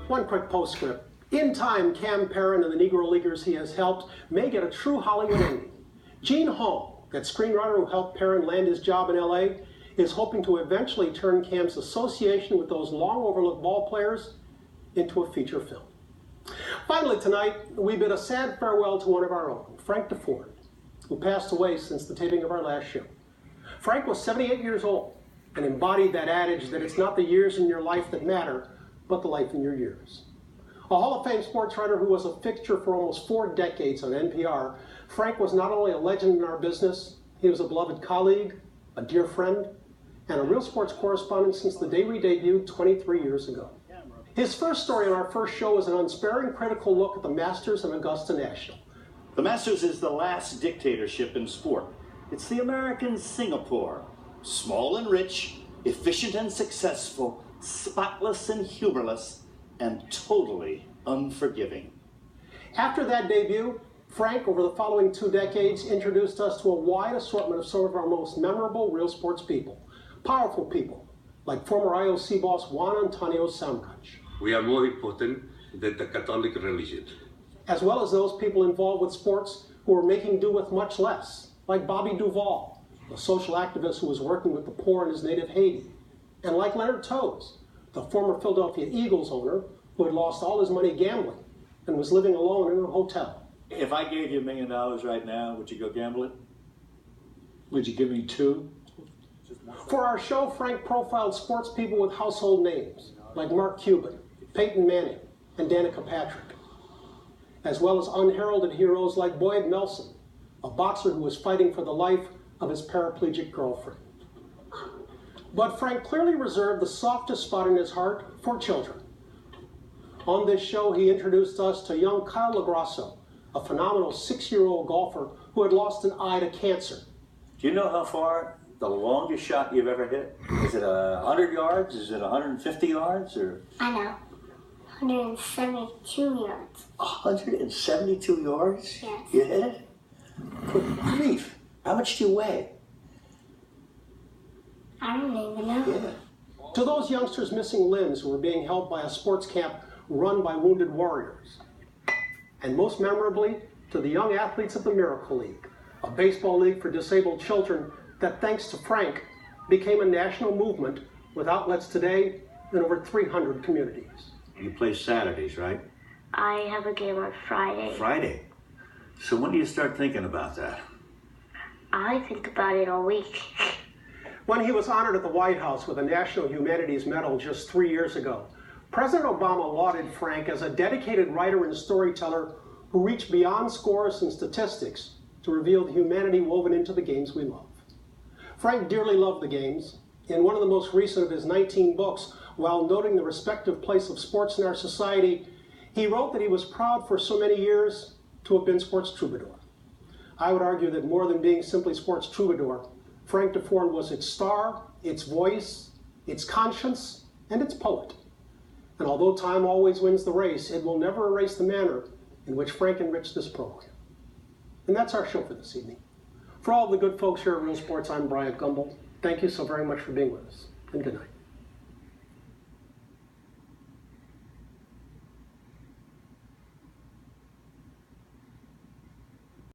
One quick postscript. In time, Cam Perrin and the Negro Leaguers he has helped may get a true Hollywood ending. Gene Hall, that screenwriter who helped Perrin land his job in LA, is hoping to eventually turn Cam's association with those long overlooked ball players into a feature film. Finally tonight, we bid a sad farewell to one of our own, Frank Deford, who passed away since the taping of our last show. Frank was 78 years old and embodied that adage that it's not the years in your life that matter, but the life in your years. A Hall of Fame sports writer who was a fixture for almost 4 decades on NPR, Frank was not only a legend in our business, he was a beloved colleague, a dear friend, and a real sports correspondent since the day we debuted 23 years ago. His first story on our first show is an unsparing critical look at the Masters and Augusta National. The Masters is the last dictatorship in sport. It's the American Singapore. Small and rich, efficient and successful, spotless and humorless, and totally unforgiving. After that debut, Frank, over the following 2 decades, introduced us to a wide assortment of some of our most memorable real sports people. Powerful people, like former IOC boss Juan Antonio Samcach. We are more important than the Catholic religion. As well as those people involved with sports who are making do with much less, like Bobby Duvall, a social activist who was working with the poor in his native Haiti, and like Leonard Toews, the former Philadelphia Eagles owner who had lost all his money gambling and was living alone in a hotel. If I gave you $1 million right now, would you go gambling? Would you give me 2? For our show, Frank profiled sports people with household names, like Mark Cuban, Peyton Manning, and Danica Patrick, as well as unheralded heroes like Boyd Nelson, a boxer who was fighting for the life of his paraplegic girlfriend. But Frank clearly reserved the softest spot in his heart for children. On this show, he introduced us to young Kyle LaGrasso, a phenomenal 6-year-old golfer who had lost an eye to cancer. Do you know how far the longest shot you've ever hit? Is it 100 yards? Is it 150 yards? Or I know. 172 yards. 172 yards? Yes. You hit it? Good grief. How much do you weigh? I don't even know. Yeah. To those youngsters missing limbs who were being helped by a sports camp run by wounded warriors. And most memorably, to the young athletes of the Miracle League, a baseball league for disabled children that, thanks to Frank, became a national movement with outlets today in over 300 communities. You play Saturdays, right? I have a game on Friday. Friday. So when do you start thinking about that? I think about it all week. When he was honored at the White House with a National Humanities Medal just 3 years ago, President Obama lauded Frank as a dedicated writer and storyteller who reached beyond scores and statistics to reveal the humanity woven into the games we love. Frank dearly loved the games. In one of the most recent of his 19 books, while noting the respective place of sports in our society, he wrote that he was proud for so many years to have been sports troubadour. I would argue that more than being simply sports troubadour, Frank Deford was its star, its voice, its conscience, and its poet. And although time always wins the race, it will never erase the manner in which Frank enriched this program. And that's our show for this evening. For all the good folks here at Real Sports, I'm Bryant Gumbel. Thank you so very much for being with us, and good night.